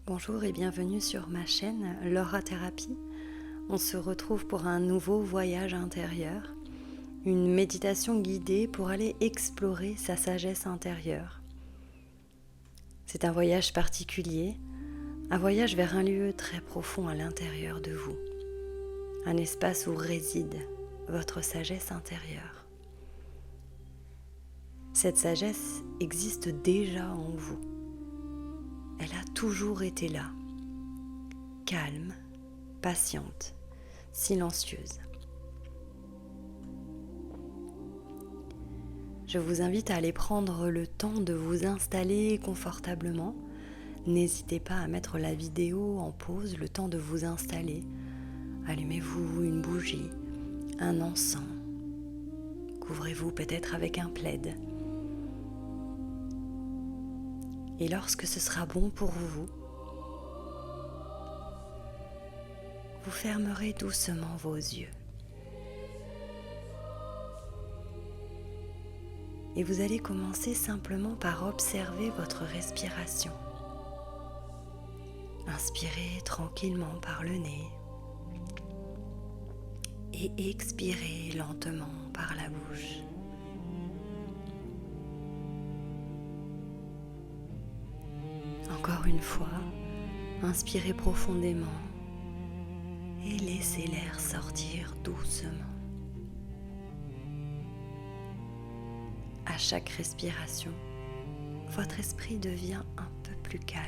Bonjour et bienvenue sur ma chaîne Laura Thérapie. On se retrouve pour un nouveau voyage intérieur, une méditation guidée pour aller explorer sa sagesse intérieure. C'est un voyage particulier, un voyage vers un lieu très profond à l'intérieur de vous, un espace où réside votre sagesse intérieure. Cette sagesse existe déjà en vous. Elle a toujours été là, calme, patiente, silencieuse. Je vous invite à aller prendre le temps de vous installer confortablement. N'hésitez pas à mettre la vidéo en pause, le temps de vous installer. Allumez-vous une bougie, un encens. Couvrez-vous peut-être avec un plaid. Et lorsque ce sera bon pour vous, vous fermerez doucement vos yeux. Et vous allez commencer simplement par observer votre respiration. Inspirez tranquillement par le nez et expirez lentement par la bouche. Encore une fois, inspirez profondément et laissez l'air sortir doucement. À chaque respiration, votre esprit devient un peu plus calme.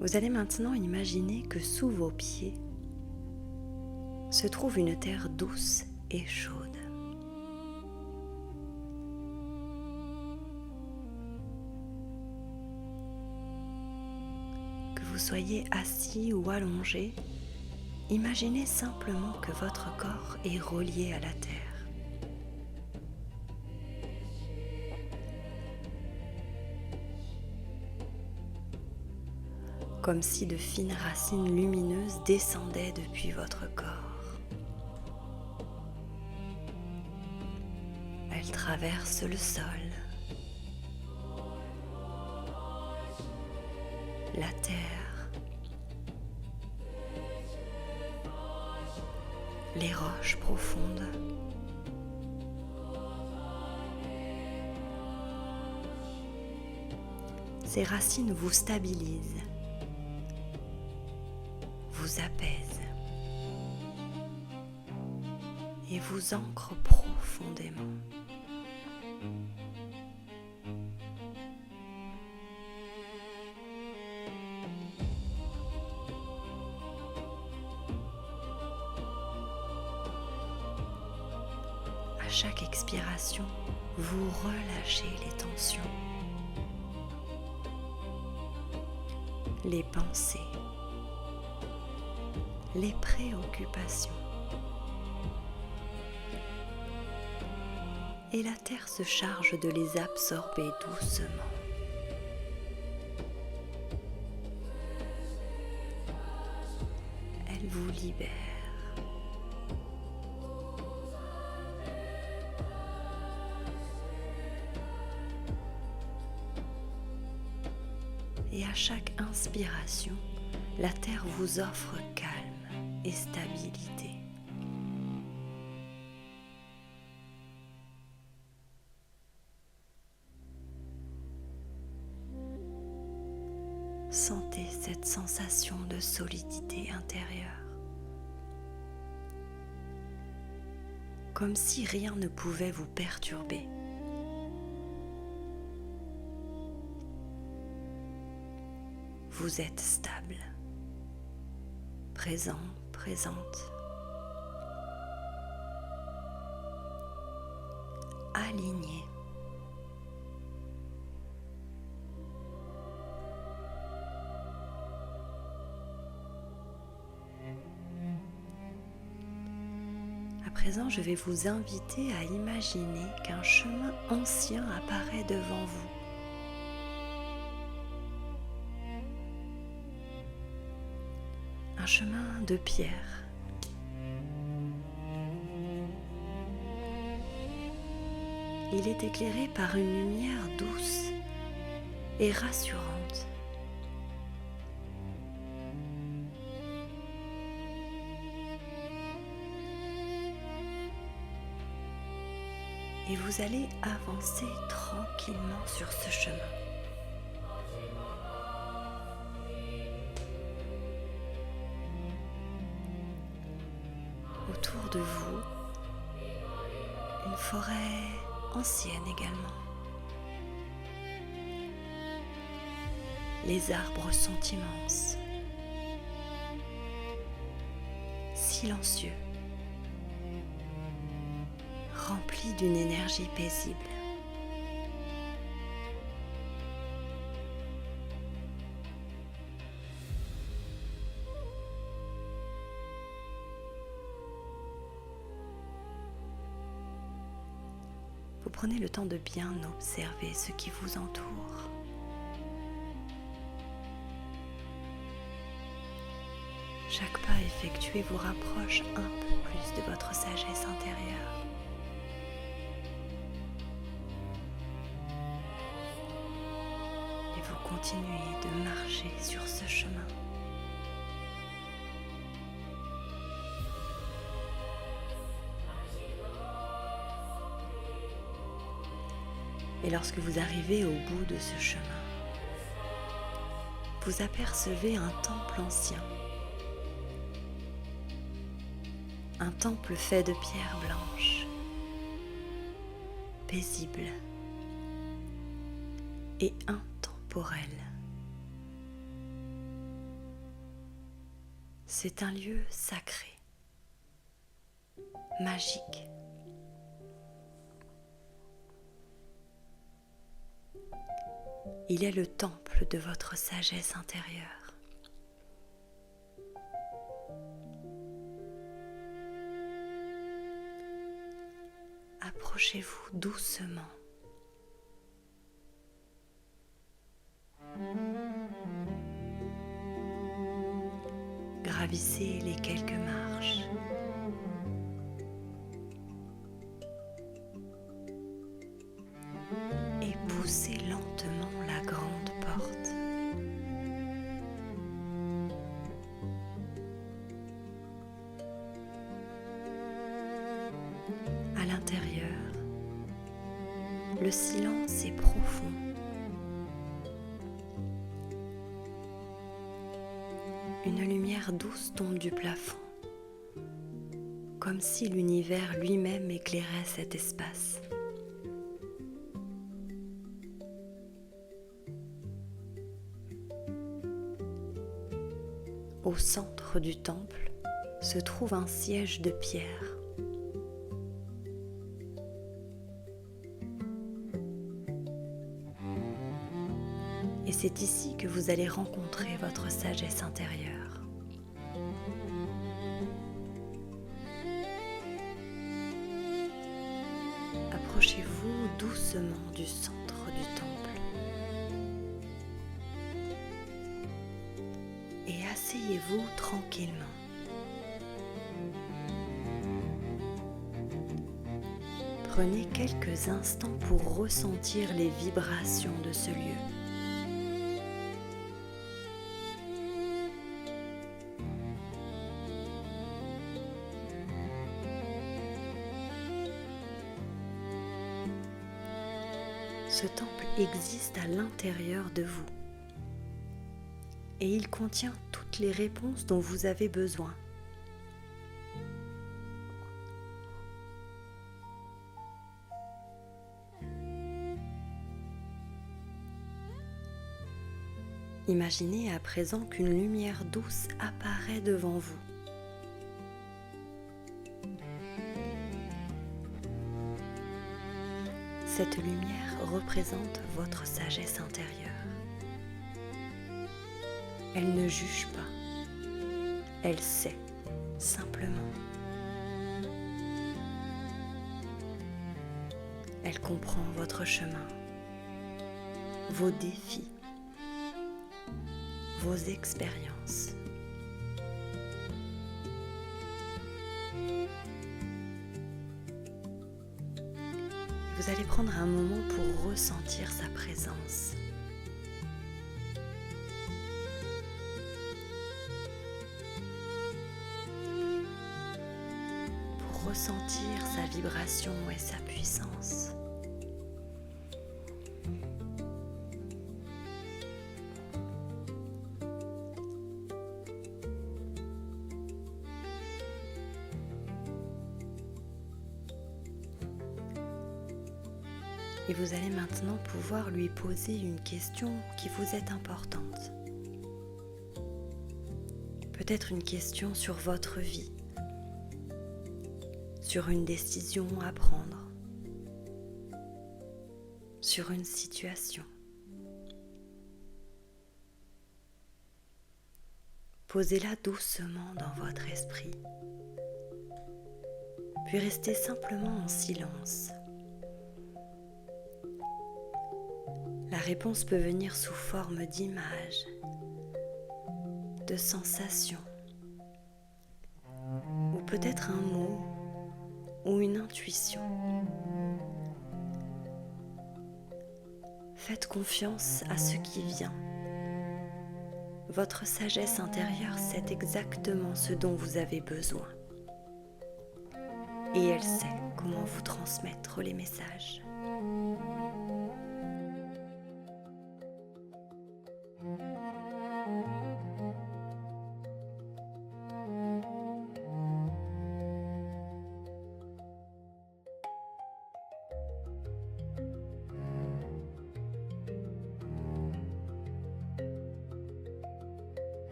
Vous allez maintenant imaginer que sous vos pieds se trouve une terre douce et chaude. Que vous soyez assis ou allongé, imaginez simplement que votre corps est relié à la terre. Comme si de fines racines lumineuses descendaient depuis votre corps. Elles traversent le sol, la terre, les roches profondes. Ces racines vous stabilisent, vous apaisent et vous ancrent profondément. À chaque expiration, vous relâchez les tensions, les pensées, les préoccupations. Et la terre se charge de les absorber doucement. Elle vous libère. Et à chaque inspiration, la terre vous offre calme et stabilité. Sentez cette sensation de solidité intérieure. Comme si rien ne pouvait vous perturber. Vous êtes stable, présent, présente, aligné. À présent, je vais vous inviter à imaginer qu'un chemin ancien apparaît devant vous. Un chemin de pierre. il est éclairé par une lumière douce et rassurante. Et vous allez avancer tranquillement sur ce chemin. Autour de vous, une forêt ancienne également. Les arbres sont immenses, silencieux, remplis d'une énergie paisible. Vous prenez le temps de bien observer ce qui vous entoure. Chaque pas effectué vous rapproche un peu plus de votre sagesse intérieure. Et vous continuez de marcher sur ce chemin. Et lorsque vous arrivez au bout de ce chemin, vous apercevez un temple ancien. Un temple fait de pierre blanche, paisible et intemporel. C'est un lieu sacré, magique. Il est le temple de votre sagesse intérieure. Approchez-vous doucement. Gravissez les quelques marches. Et poussez lentement la grande porte. À l'intérieur, le silence est profond. Une lumière douce tombe du plafond, comme si l'univers lui-même éclairait cet espace. Au centre du temple se trouve un siège de pierre. Et c'est ici que vous allez rencontrer votre sagesse intérieure. Approchez-vous doucement du centre du temple et asseyez-vous tranquillement. Prenez quelques instants pour ressentir les vibrations de ce lieu. Ce temple existe à l'intérieur de vous et il contient toutes les réponses dont vous avez besoin. Imaginez à présent qu'une lumière douce apparaît devant vous. Cette lumière représente votre sagesse intérieure. Elle ne juge pas, elle sait simplement. Elle comprend votre chemin, vos défis, vos expériences. vous allez prendre un moment pour ressentir sa présence. Pour ressentir sa vibration et sa puissance. Et vous allez maintenant pouvoir lui poser une question qui vous est importante. Peut-être une question sur votre vie, sur une décision à prendre, sur une situation. Posez-la doucement dans votre esprit, puis restez simplement en silence. La réponse peut venir sous forme d'images, de sensations, ou peut-être un mot ou une intuition. Faites confiance à ce qui vient. Votre sagesse intérieure sait exactement ce dont vous avez besoin. Et elle sait comment vous transmettre les messages.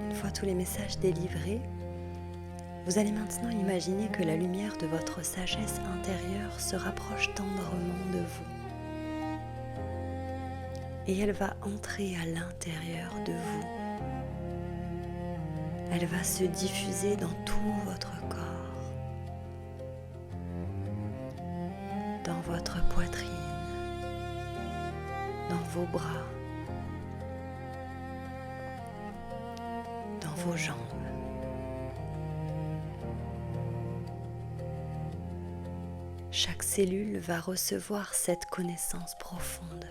Une fois tous les messages délivrés, vous allez maintenant imaginer que la lumière de votre sagesse intérieure se rapproche tendrement de vous. Et elle va entrer à l'intérieur de vous. Elle va se diffuser dans tout votre corps, dans votre poitrine, dans vos bras, dans vos jambes. Chaque cellule va recevoir cette connaissance profonde.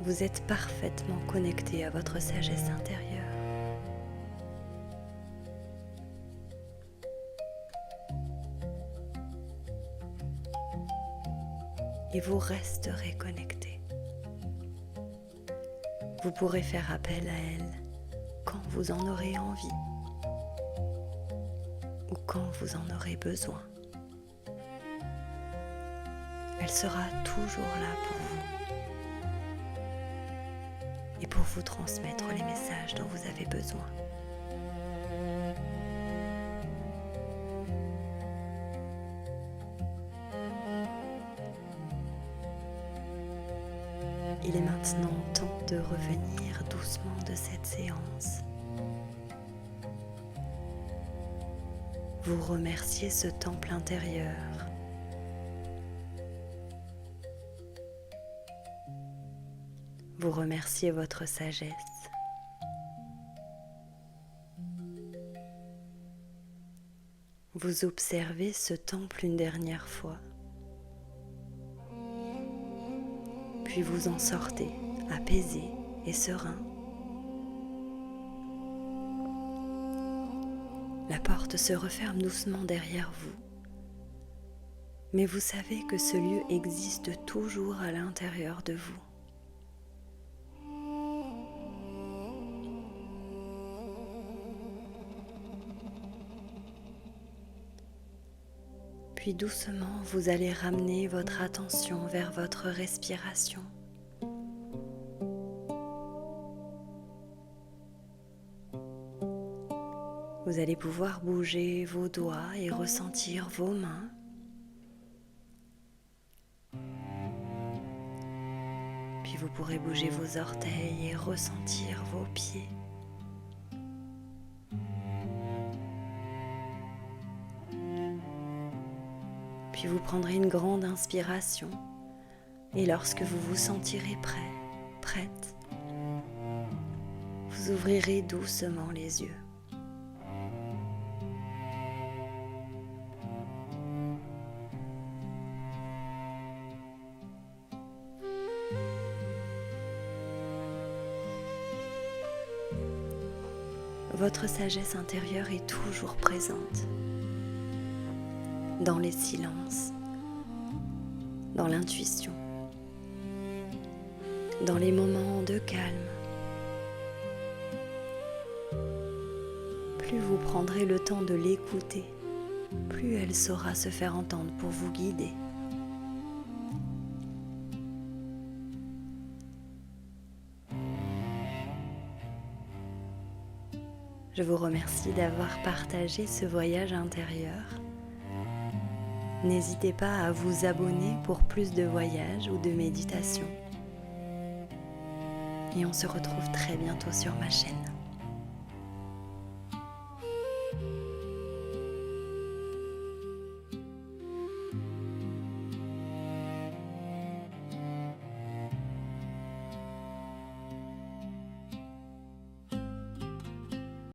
Vous êtes parfaitement connecté à votre sagesse intérieure. Et vous resterez connecté. Vous pourrez faire appel à elle quand vous en aurez envie ou quand vous en aurez besoin. Elle sera toujours là pour vous et pour vous transmettre les messages dont vous avez besoin. Il est maintenant temps de revenir doucement de cette séance. Vous remerciez ce temple intérieur. Vous remerciez votre sagesse. Vous observez ce temple une dernière fois. Puis vous en sortez, apaisé et serein. La porte se referme doucement derrière vous. Mais vous savez que ce lieu existe toujours à l'intérieur de vous. Puis doucement, vous allez ramener votre attention vers votre respiration. Vous allez pouvoir bouger vos doigts et ressentir vos mains. Puis vous pourrez bouger vos orteils et ressentir vos pieds. Puis vous prendrez une grande inspiration et lorsque vous vous sentirez prêt, prête, vous ouvrirez doucement les yeux. Votre sagesse intérieure est toujours présente. Dans les silences, dans l'intuition, dans les moments de calme. Plus vous prendrez le temps de l'écouter, plus elle saura se faire entendre pour vous guider. Je vous remercie d'avoir partagé ce voyage intérieur. N'hésitez pas à vous abonner pour plus de voyages ou de méditations. Et on se retrouve très bientôt sur ma chaîne.